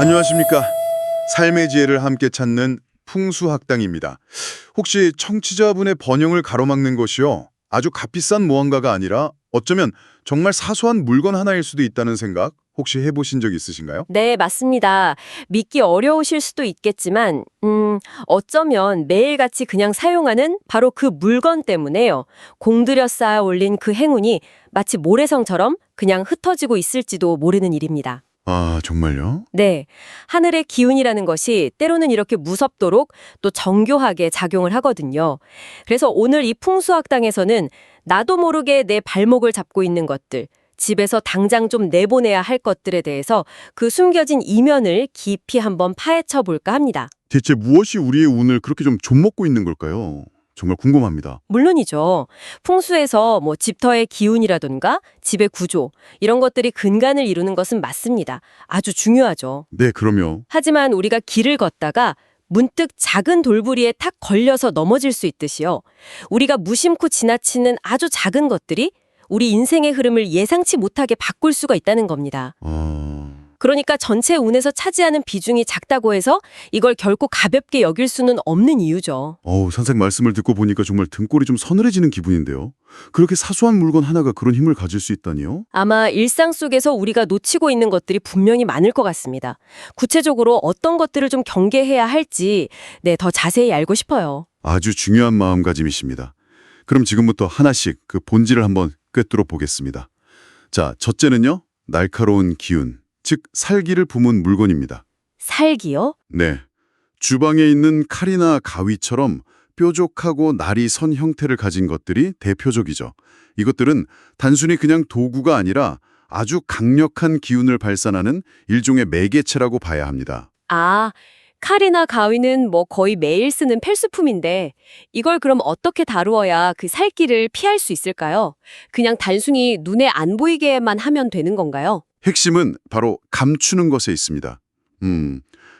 안녕하십니까. 삶의 지혜를 함께 찾는 풍수학당입니다. 혹시 청취자분의 번영을 가로막는 것이요, 아주 값비싼 무언가가 아니라 어쩌면 정말 사소한 물건 하나일 수도 있다는 생각 혹시 해보신 적 있으신가요? 네, 맞습니다. 믿기 어려우실 수도 있겠지만, 어쩌면 매일같이 그냥 사용하는 바로 그 물건 때문에요. 공들여 쌓아 올린 그 행운이 마치 모래성처럼 그냥 흩어지고 있을지도 모르는 일입니다. 아, 정말요? 네, 하늘의 기운이라는 것이 때로는 이렇게 무섭도록 또 정교하게 작용을 하거든요. 그래서 오늘 이 풍수학당에서는 나도 모르게 내 발목을 잡고 있는 것들, 집에서 당장 좀 내보내야 할 것들에 대해서 그 숨겨진 이면을 깊이 한번 파헤쳐 볼까 합니다. 대체 무엇이 우리의 운을 그렇게 좀 좀먹고 있는 걸까요? 정말 궁금합니다. 물론이죠. 풍수에서 집터의 기운이라든가 집의 구조, 이런 것들이 근간을 이루는 것은 맞습니다. 아주 중요하죠. 네, 그럼요. 하지만 우리가 길을 걷다가 문득 작은 돌부리에 탁 걸려서 넘어질 수 있듯이요. 우리가 무심코 지나치는 아주 작은 것들이 우리 인생의 흐름을 예상치 못하게 바꿀 수가 있다는 겁니다. 그러니까 전체 운에서 차지하는 비중이 작다고 해서 이걸 결코 가볍게 여길 수는 없는 이유죠. 선생 말씀을 듣고 보니까 정말 등골이 좀 서늘해지는 기분인데요. 그렇게 사소한 물건 하나가 그런 힘을 가질 수 있다니요? 아마 일상 속에서 우리가 놓치고 있는 것들이 분명히 많을 것 같습니다. 구체적으로 어떤 것들을 좀 경계해야 할지 더 자세히 알고 싶어요. 아주 중요한 마음가짐이십니다. 그럼 지금부터 하나씩 그 본질을 한번 꿰뚫어 보겠습니다. 자, 첫째는요, 날카로운 기운, 즉 살기를 품은 물건입니다. 살기요? 네, 주방에 있는 칼이나 가위처럼 뾰족하고 날이 선 형태를 가진 것들이 대표적이죠. 이것들은 단순히 그냥 도구가 아니라 아주 강력한 기운을 발산하는 일종의 매개체라고 봐야 합니다. 아, 칼이나 가위는 거의 매일 쓰는 필수품인데 이걸 그럼 어떻게 다루어야 그 살기를 피할 수 있을까요? 그냥 단순히 눈에 안 보이게만 하면 되는 건가요? 핵심은 바로 감추는 것에 있습니다.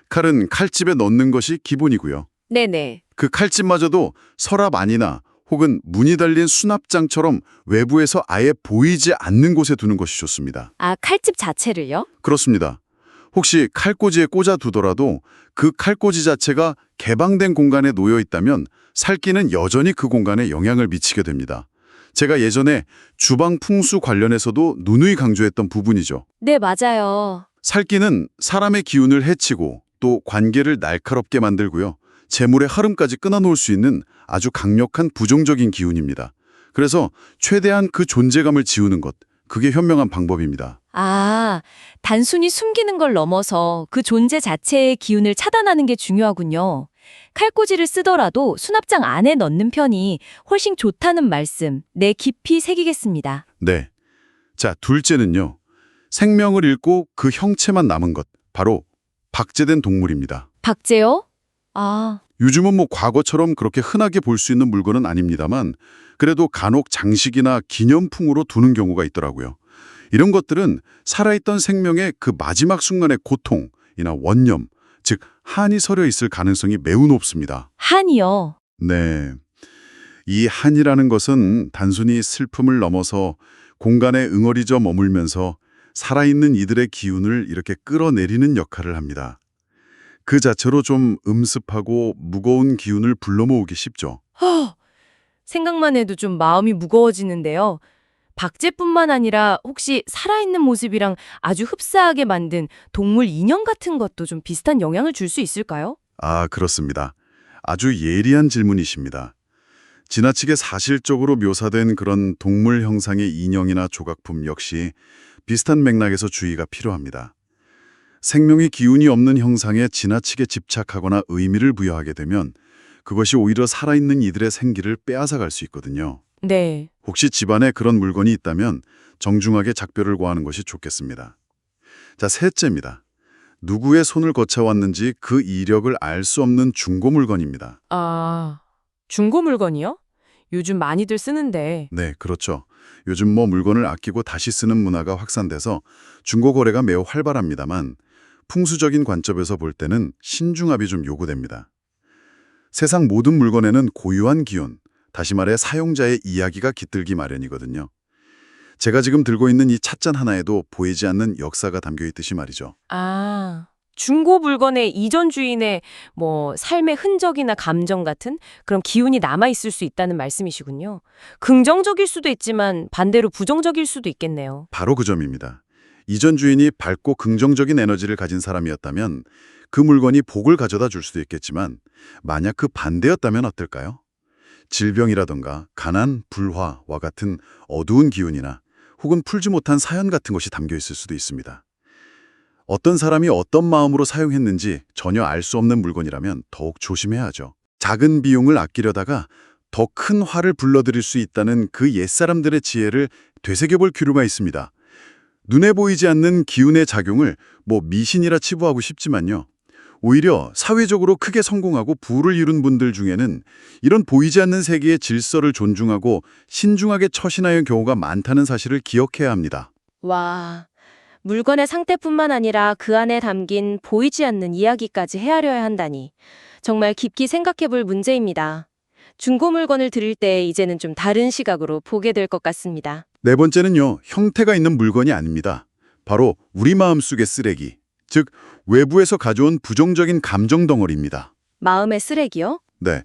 칼은 칼집에 넣는 것이 기본이고요. 네네. 그 칼집마저도 서랍 안이나 혹은 문이 달린 수납장처럼 외부에서 아예 보이지 않는 곳에 두는 것이 좋습니다. 아, 칼집 자체를요? 그렇습니다. 혹시 칼꽂이에 꽂아 두더라도 그 칼꽂이 자체가 개방된 공간에 놓여 있다면 살기는 여전히 그 공간에 영향을 미치게 됩니다. 제가 예전에 주방 풍수 관련해서도 누누이 강조했던 부분이죠. 네, 맞아요. 살기는 사람의 기운을 해치고 또 관계를 날카롭게 만들고요. 재물의 흐름까지 끊어놓을 수 있는 아주 강력한 부정적인 기운입니다. 그래서 최대한 그 존재감을 지우는 것, 그게 현명한 방법입니다. 아, 단순히 숨기는 걸 넘어서 그 존재 자체의 기운을 차단하는 게 중요하군요. 칼꽂이를 쓰더라도 수납장 안에 넣는 편이 훨씬 좋다는 말씀, 깊이 새기겠습니다. 네. 자, 둘째는요. 생명을 잃고 그 형체만 남은 것, 바로 박제된 동물입니다. 박제요? 아, 요즘은 과거처럼 그렇게 흔하게 볼 수 있는 물건은 아닙니다만 그래도 간혹 장식이나 기념품으로 두는 경우가 있더라고요. 이런 것들은 살아있던 생명의 그 마지막 순간의 고통이나 원념, 즉 한이 서려 있을 가능성이 매우 높습니다. 한이요. 네. 이 한이라는 것은 단순히 슬픔을 넘어서 공간에 응어리져 머물면서 살아있는 이들의 기운을 이렇게 끌어내리는 역할을 합니다. 그 자체로 좀 음습하고 무거운 기운을 불러 모으기 쉽죠. 생각만 해도 좀 마음이 무거워지는데요. 박제뿐만 아니라 혹시 살아있는 모습이랑 아주 흡사하게 만든 동물 인형 같은 것도 좀 비슷한 영향을 줄 수 있을까요? 아, 그렇습니다. 아주 예리한 질문이십니다. 지나치게 사실적으로 묘사된 그런 동물 형상의 인형이나 조각품 역시 비슷한 맥락에서 주의가 필요합니다. 생명의 기운이 없는 형상에 지나치게 집착하거나 의미를 부여하게 되면 그것이 오히려 살아있는 이들의 생기를 빼앗아갈 수 있거든요. 네. 혹시 집안에 그런 물건이 있다면 정중하게 작별을 고하는 것이 좋겠습니다. 자, 셋째입니다. 누구의 손을 거쳐왔는지 그 이력을 알 수 없는 중고 물건입니다. 아, 중고 물건이요? 요즘 많이들 쓰는데. 네, 그렇죠. 요즘 물건을 아끼고 다시 쓰는 문화가 확산돼서 중고 거래가 매우 활발합니다만 풍수적인 관점에서 볼 때는 신중합이 좀 요구됩니다. 세상 모든 물건에는 고유한 기운, 다시 말해 사용자의 이야기가 깃들기 마련이거든요. 제가 지금 들고 있는 이 찻잔 하나에도 보이지 않는 역사가 담겨 있듯이 말이죠. 아, 중고 물건의 이전 주인의 삶의 흔적이나 감정 같은 그런 기운이 남아있을 수 있다는 말씀이시군요. 긍정적일 수도 있지만 반대로 부정적일 수도 있겠네요. 바로 그 점입니다. 이전 주인이 밝고 긍정적인 에너지를 가진 사람이었다면 그 물건이 복을 가져다 줄 수도 있겠지만 만약 그 반대였다면 어떨까요? 질병이라던가 가난, 불화와 같은 어두운 기운이나 혹은 풀지 못한 사연 같은 것이 담겨 있을 수도 있습니다. 어떤 사람이 어떤 마음으로 사용했는지 전혀 알 수 없는 물건이라면 더욱 조심해야 하죠. 작은 비용을 아끼려다가 더 큰 화를 불러들일 수 있다는 그 옛사람들의 지혜를 되새겨볼 필요가 있습니다. 눈에 보이지 않는 기운의 작용을 미신이라 치부하고 싶지만요. 오히려 사회적으로 크게 성공하고 부를 이룬 분들 중에는 이런 보이지 않는 세계의 질서를 존중하고 신중하게 처신하는 경우가 많다는 사실을 기억해야 합니다. 와, 물건의 상태뿐만 아니라 그 안에 담긴 보이지 않는 이야기까지 헤아려야 한다니 정말 깊이 생각해 볼 문제입니다. 중고 물건을 들을 때 이제는 좀 다른 시각으로 보게 될 것 같습니다. 네 번째는요, 형태가 있는 물건이 아닙니다. 바로 우리 마음속의 쓰레기, 즉 외부에서 가져온 부정적인 감정 덩어리입니다. 마음의 쓰레기요? 네,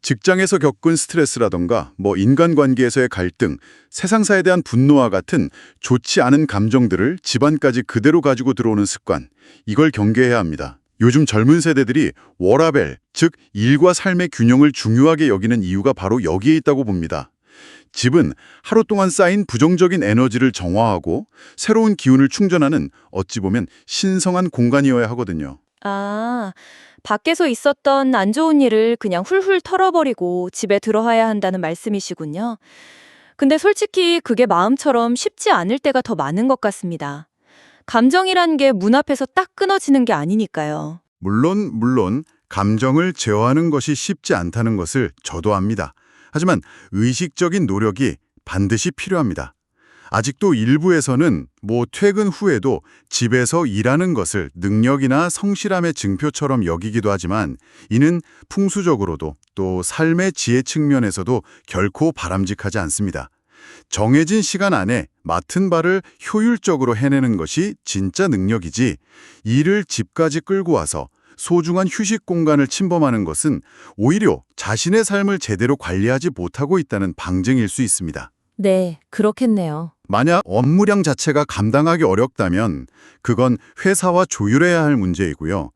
직장에서 겪은 스트레스라던가 인간관계에서의 갈등, 세상사에 대한 분노와 같은 좋지 않은 감정들을 집안까지 그대로 가지고 들어오는 습관, 이걸 경계해야 합니다. 요즘 젊은 세대들이 워라밸, 즉 일과 삶의 균형을 중요하게 여기는 이유가 바로 여기에 있다고 봅니다. 집은 하루 동안 쌓인 부정적인 에너지를 정화하고 새로운 기운을 충전하는 어찌 보면 신성한 공간이어야 하거든요. 아, 밖에서 있었던 안 좋은 일을 그냥 훌훌 털어버리고 집에 들어와야 한다는 말씀이시군요. 근데 솔직히 그게 마음처럼 쉽지 않을 때가 더 많은 것 같습니다. 감정이란 게 문 앞에서 딱 끊어지는 게 아니니까요. 물론 감정을 제어하는 것이 쉽지 않다는 것을 저도 압니다. 하지만 의식적인 노력이 반드시 필요합니다. 아직도 일부에서는 퇴근 후에도 집에서 일하는 것을 능력이나 성실함의 증표처럼 여기기도 하지만 이는 풍수적으로도 또 삶의 지혜 측면에서도 결코 바람직하지 않습니다. 정해진 시간 안에 맡은 바를 효율적으로 해내는 것이 진짜 능력이지 일을 집까지 끌고 와서 소중한 휴식 공간을 침범하는 것은 오히려 자신의 삶을 제대로 관리하지 못하고 있다는 방증일 수 있습니다. 네, 그렇겠네요. 만약 업무량 자체가 감당하기 어렵다면 그건 회사와 조율해야 할 문제이고요.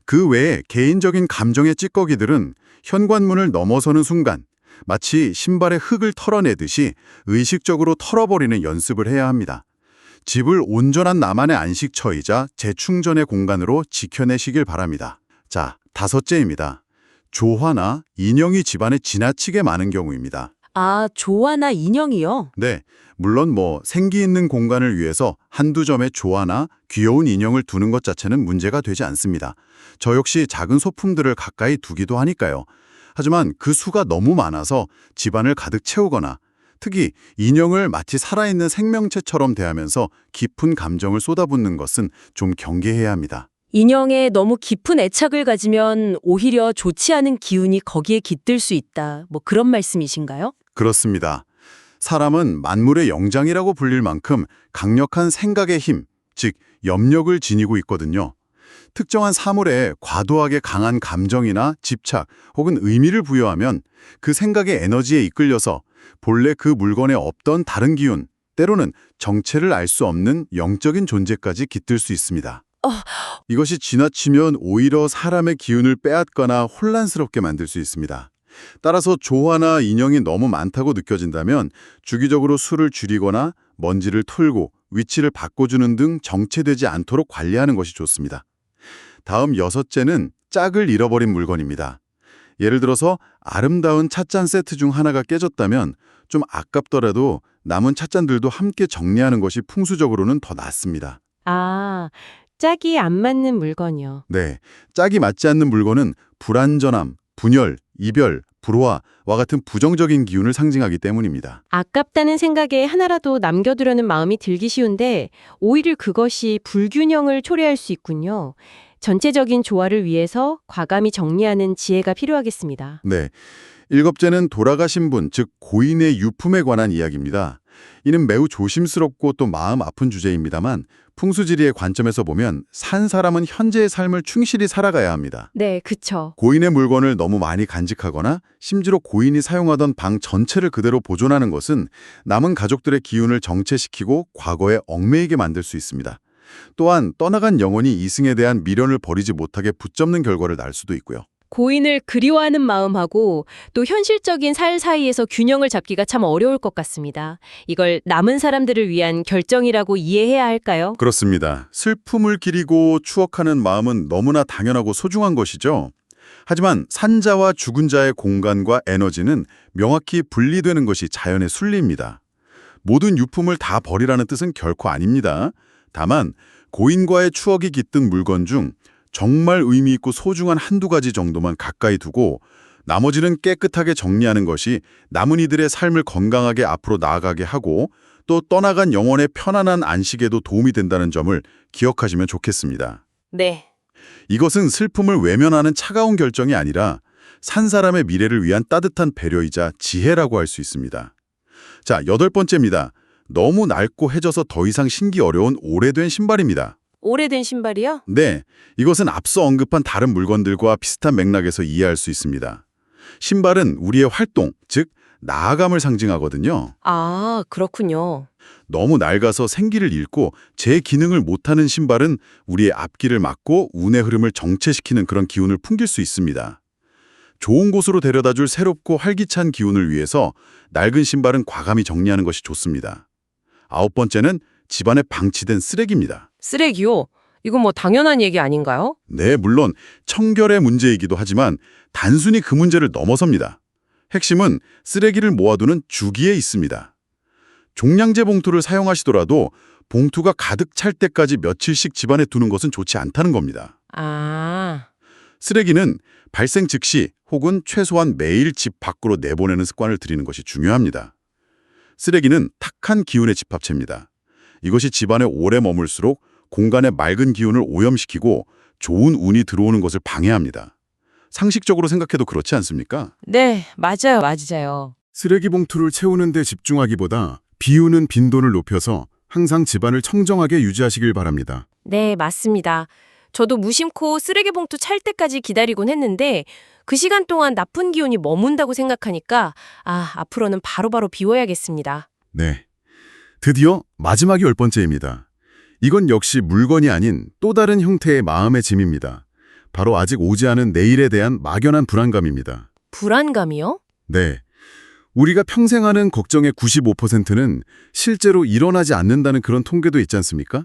그 외에 개인적인 감정의 찌꺼기들은 현관문을 넘어서는 순간 마치 신발의 흙을 털어내듯이 의식적으로 털어버리는 연습을 해야 합니다. 집을 온전한 나만의 안식처이자 재충전의 공간으로 지켜내시길 바랍니다. 자, 5째입니다. 조화나 인형이 집안에 지나치게 많은 경우입니다. 아, 조화나 인형이요? 네, 물론 생기 있는 공간을 위해서 한두 점의 조화나 귀여운 인형을 두는 것 자체는 문제가 되지 않습니다. 저 역시 작은 소품들을 가까이 두기도 하니까요. 하지만 그 수가 너무 많아서 집안을 가득 채우거나 특히 인형을 마치 살아있는 생명체처럼 대하면서 깊은 감정을 쏟아붓는 것은 좀 경계해야 합니다. 인형에 너무 깊은 애착을 가지면 오히려 좋지 않은 기운이 거기에 깃들 수 있다. 그런 말씀이신가요? 그렇습니다. 사람은 만물의 영장이라고 불릴 만큼 강력한 생각의 힘, 즉 염력을 지니고 있거든요. 특정한 사물에 과도하게 강한 감정이나 집착 혹은 의미를 부여하면 그 생각의 에너지에 이끌려서 본래 그 물건에 없던 다른 기운, 때로는 정체를 알 수 없는 영적인 존재까지 깃들 수 있습니다. 이것이 지나치면 오히려 사람의 기운을 빼앗거나 혼란스럽게 만들 수 있습니다. 따라서 조화나 인형이 너무 많다고 느껴진다면 주기적으로 수를 줄이거나 먼지를 털고 위치를 바꿔주는 등 정체되지 않도록 관리하는 것이 좋습니다. 다음 6째는 짝을 잃어버린 물건입니다. 예를 들어서 아름다운 찻잔 세트 중 하나가 깨졌다면 좀 아깝더라도 남은 찻잔들도 함께 정리하는 것이 풍수적으로는 더 낫습니다. 아, 짝이 안 맞는 물건이요. 네, 짝이 맞지 않는 물건은 불완전함, 분열, 이별, 불화와 같은 부정적인 기운을 상징하기 때문입니다. 아깝다는 생각에 하나라도 남겨두려는 마음이 들기 쉬운데 오히려 그것이 불균형을 초래할 수 있군요. 전체적인 조화를 위해서 과감히 정리하는 지혜가 필요하겠습니다. 네, 7째는 돌아가신 분, 즉 고인의 유품에 관한 이야기입니다. 이는 매우 조심스럽고 또 마음 아픈 주제입니다만 풍수지리의 관점에서 보면 산 사람은 현재의 삶을 충실히 살아가야 합니다. 네, 그쵸. 고인의 물건을 너무 많이 간직하거나 심지어 고인이 사용하던 방 전체를 그대로 보존하는 것은 남은 가족들의 기운을 정체시키고 과거에 얽매이게 만들 수 있습니다. 또한 떠나간 영혼이 이승에 대한 미련을 버리지 못하게 붙잡는 결과를 낳을 수도 있고요. 고인을 그리워하는 마음하고 또 현실적인 살 사이에서 균형을 잡기가 참 어려울 것 같습니다. 이걸 남은 사람들을 위한 결정이라고 이해해야 할까요? 그렇습니다. 슬픔을 기리고 추억하는 마음은 너무나 당연하고 소중한 것이죠. 하지만 산자와 죽은 자의 공간과 에너지는 명확히 분리되는 것이 자연의 순리입니다. 모든 유품을 다 버리라는 뜻은 결코 아닙니다. 다만 고인과의 추억이 깃든 물건 중 정말 의미 있고 소중한 한두 가지 정도만 가까이 두고 나머지는 깨끗하게 정리하는 것이 남은 이들의 삶을 건강하게 앞으로 나아가게 하고 또 떠나간 영혼의 편안한 안식에도 도움이 된다는 점을 기억하시면 좋겠습니다. 네. 이것은 슬픔을 외면하는 차가운 결정이 아니라 산 사람의 미래를 위한 따뜻한 배려이자 지혜라고 할 수 있습니다. 자, 8번째입니다. 너무 낡고 해져서 더 이상 신기 어려운 오래된 신발입니다. 오래된 신발이요? 네, 이것은 앞서 언급한 다른 물건들과 비슷한 맥락에서 이해할 수 있습니다. 신발은 우리의 활동, 즉 나아감을 상징하거든요. 아, 그렇군요. 너무 낡아서 생기를 잃고 제 기능을 못하는 신발은 우리의 앞길을 막고 운의 흐름을 정체시키는 그런 기운을 풍길 수 있습니다. 좋은 곳으로 데려다줄 새롭고 활기찬 기운을 위해서 낡은 신발은 과감히 정리하는 것이 좋습니다. 9번째는 집안에 방치된 쓰레기입니다. 쓰레기요? 이건 뭐 당연한 얘기 아닌가요? 네, 물론 청결의 문제이기도 하지만 단순히 그 문제를 넘어섭니다. 핵심은 쓰레기를 모아두는 주기에 있습니다. 종량제 봉투를 사용하시더라도 봉투가 가득 찰 때까지 며칠씩 집안에 두는 것은 좋지 않다는 겁니다. 아, 쓰레기는 발생 즉시 혹은 최소한 매일 집 밖으로 내보내는 습관을 들이는 것이 중요합니다. 쓰레기는 탁한 기운의 집합체입니다. 이것이 집안에 오래 머물수록 공간의 맑은 기운을 오염시키고 좋은 운이 들어오는 것을 방해합니다. 상식적으로 생각해도 그렇지 않습니까? 네, 맞아요. 쓰레기 봉투를 채우는 데 집중하기보다 비우는 빈도를 높여서 항상 집안을 청정하게 유지하시길 바랍니다. 네, 맞습니다. 저도 무심코 쓰레기 봉투 찰 때까지 기다리곤 했는데 그 시간 동안 나쁜 기운이 머문다고 생각하니까 앞으로는 바로바로 비워야겠습니다. 네. 드디어 마지막이 10번째입니다. 이건 역시 물건이 아닌 또 다른 형태의 마음의 짐입니다. 바로 아직 오지 않은 내일에 대한 막연한 불안감입니다. 불안감이요? 네. 우리가 평생 하는 걱정의 95%는 실제로 일어나지 않는다는 그런 통계도 있지 않습니까?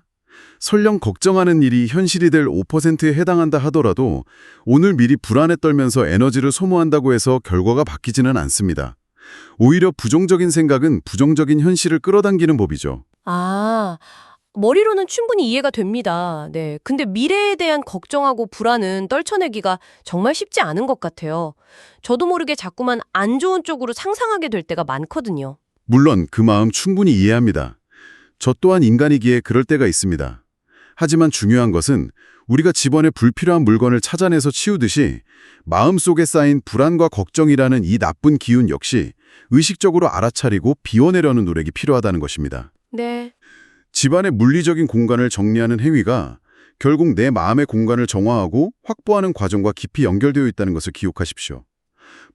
설령 걱정하는 일이 현실이 될 5%에 해당한다 하더라도 오늘 미리 불안에 떨면서 에너지를 소모한다고 해서 결과가 바뀌지는 않습니다. 오히려 부정적인 생각은 부정적인 현실을 끌어당기는 법이죠. 머리로는 충분히 이해가 됩니다. 네. 근데 미래에 대한 걱정하고 불안은 떨쳐내기가 정말 쉽지 않은 것 같아요. 저도 모르게 자꾸만 안 좋은 쪽으로 상상하게 될 때가 많거든요. 물론 그 마음 충분히 이해합니다. 저 또한 인간이기에 그럴 때가 있습니다. 하지만 중요한 것은 우리가 집안에 불필요한 물건을 찾아내서 치우듯이 마음속에 쌓인 불안과 걱정이라는 이 나쁜 기운 역시 의식적으로 알아차리고 비워내려는 노력이 필요하다는 것입니다. 네. 집안의 물리적인 공간을 정리하는 행위가 결국 내 마음의 공간을 정화하고 확보하는 과정과 깊이 연결되어 있다는 것을 기억하십시오.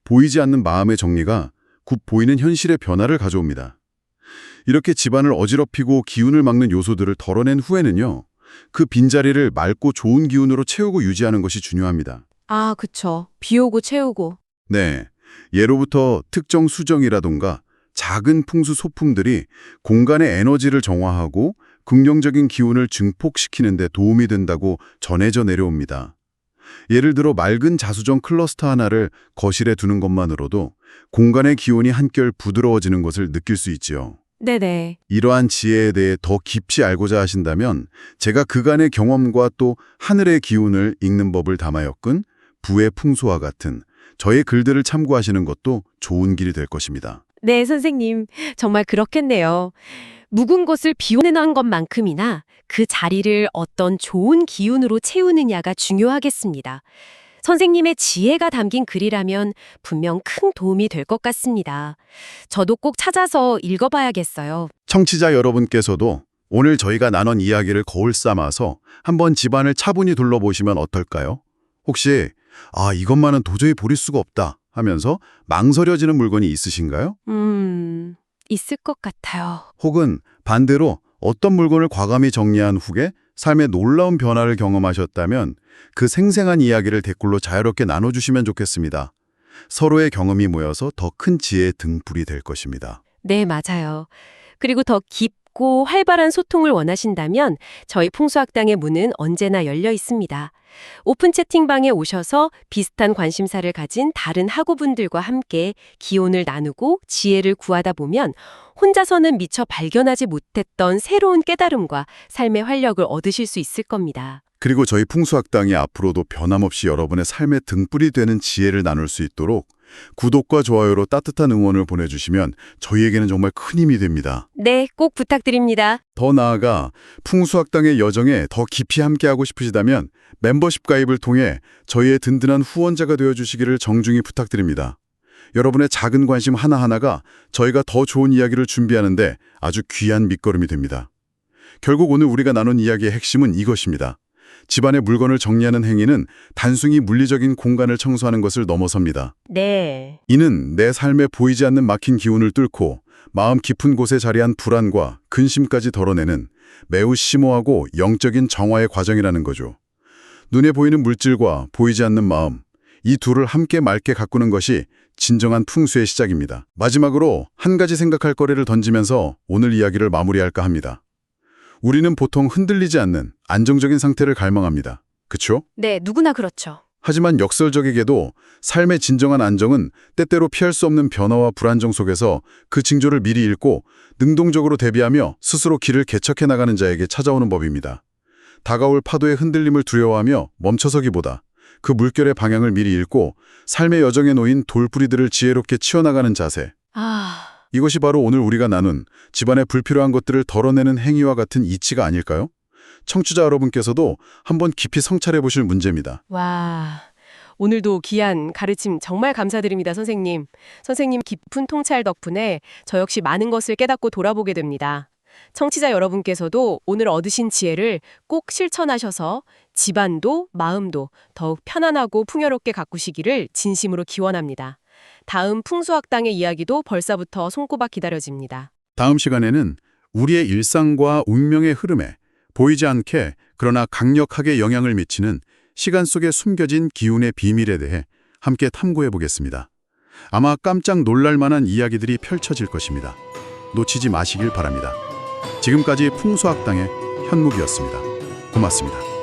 보이지 않는 마음의 정리가 곧 보이는 현실의 변화를 가져옵니다. 이렇게 집안을 어지럽히고 기운을 막는 요소들을 덜어낸 후에는요, 그 빈자리를 맑고 좋은 기운으로 채우고 유지하는 것이 중요합니다. 그쵸. 비우고 채우고. 네, 예로부터 특정 수정이라던가 작은 풍수 소품들이 공간의 에너지를 정화하고 긍정적인 기운을 증폭시키는 데 도움이 된다고 전해져 내려옵니다. 예를 들어 맑은 자수정 클러스터 하나를 거실에 두는 것만으로도 공간의 기운이 한결 부드러워지는 것을 느낄 수 있지요. 네네. 이러한 지혜에 대해 더 깊이 알고자 하신다면 제가 그간의 경험과 또 하늘의 기운을 읽는 법을 담아였군 부의 풍수와 같은 저의 글들을 참고하시는 것도 좋은 길이 될 것입니다. 네, 선생님. 정말 그렇겠네요. 묵은 것을 비워내는 것만큼이나 그 자리를 어떤 좋은 기운으로 채우느냐가 중요하겠습니다. 선생님의 지혜가 담긴 글이라면 분명 큰 도움이 될 것 같습니다. 저도 꼭 찾아서 읽어봐야겠어요. 청취자 여러분께서도 오늘 저희가 나눈 이야기를 거울 삼아서 한번 집안을 차분히 둘러보시면 어떨까요? 혹시 이것만은 도저히 버릴 수가 없다 하면서 망설여지는 물건이 있으신가요? 있을 것 같아요. 혹은 반대로 어떤 물건을 과감히 정리한 후에 삶의 놀라운 변화를 경험하셨다면 그 생생한 이야기를 댓글로 자유롭게 나눠주시면 좋겠습니다. 서로의 경험이 모여서 더 큰 지혜의 등불이 될 것입니다. 네, 맞아요. 그리고 더 깊고 활발한 소통을 원하신다면 저희 풍수학당의 문은 언제나 열려 있습니다. 오픈 채팅방에 오셔서 비슷한 관심사를 가진 다른 학우분들과 함께 기온을 나누고 지혜를 구하다 보면 혼자서는 미처 발견하지 못했던 새로운 깨달음과 삶의 활력을 얻으실 수 있을 겁니다. 그리고 저희 풍수학당이 앞으로도 변함없이 여러분의 삶의 등불이 되는 지혜를 나눌 수 있도록 구독과 좋아요로 따뜻한 응원을 보내주시면 저희에게는 정말 큰 힘이 됩니다. 네, 꼭 부탁드립니다. 더 나아가 풍수학당의 여정에 더 깊이 함께하고 싶으시다면 멤버십 가입을 통해 저희의 든든한 후원자가 되어주시기를 정중히 부탁드립니다. 여러분의 작은 관심 하나하나가 저희가 더 좋은 이야기를 준비하는데 아주 귀한 밑거름이 됩니다. 결국 오늘 우리가 나눈 이야기의 핵심은 이것입니다. 집안의 물건을 정리하는 행위는 단순히 물리적인 공간을 청소하는 것을 넘어섭니다. 네. 이는 내 삶에 보이지 않는 막힌 기운을 뚫고 마음 깊은 곳에 자리한 불안과 근심까지 덜어내는 매우 심오하고 영적인 정화의 과정이라는 거죠. 눈에 보이는 물질과 보이지 않는 마음, 이 둘을 함께 맑게 가꾸는 것이 진정한 풍수의 시작입니다. 마지막으로 한 가지 생각할 거리를 던지면서 오늘 이야기를 마무리할까 합니다. 우리는 보통 흔들리지 않는 안정적인 상태를 갈망합니다. 그쵸? 네, 누구나 그렇죠. 하지만 역설적이게도 삶의 진정한 안정은 때때로 피할 수 없는 변화와 불안정 속에서 그 징조를 미리 읽고 능동적으로 대비하며 스스로 길을 개척해 나가는 자에게 찾아오는 법입니다. 다가올 파도의 흔들림을 두려워하며 멈춰서기보다 그 물결의 방향을 미리 읽고 삶의 여정에 놓인 돌부리들을 지혜롭게 치워나가는 자세. 이것이 바로 오늘 우리가 나눈 집안의 불필요한 것들을 덜어내는 행위와 같은 이치가 아닐까요? 청취자 여러분께서도 한번 깊이 성찰해 보실 문제입니다. 와, 오늘도 귀한 가르침 정말 감사드립니다, 선생님. 선생님 깊은 통찰 덕분에 저 역시 많은 것을 깨닫고 돌아보게 됩니다. 청취자 여러분께서도 오늘 얻으신 지혜를 꼭 실천하셔서 집안도 마음도 더욱 편안하고 풍요롭게 가꾸시기를 진심으로 기원합니다. 다음 풍수학당의 이야기도 벌써부터 손꼽아 기다려집니다. 다음 시간에는 우리의 일상과 운명의 흐름에 보이지 않게 그러나 강력하게 영향을 미치는 시간 속에 숨겨진 기운의 비밀에 대해 함께 탐구해 보겠습니다. 아마 깜짝 놀랄 만한 이야기들이 펼쳐질 것입니다. 놓치지 마시길 바랍니다. 지금까지 풍수학당의 현묵이었습니다. 고맙습니다.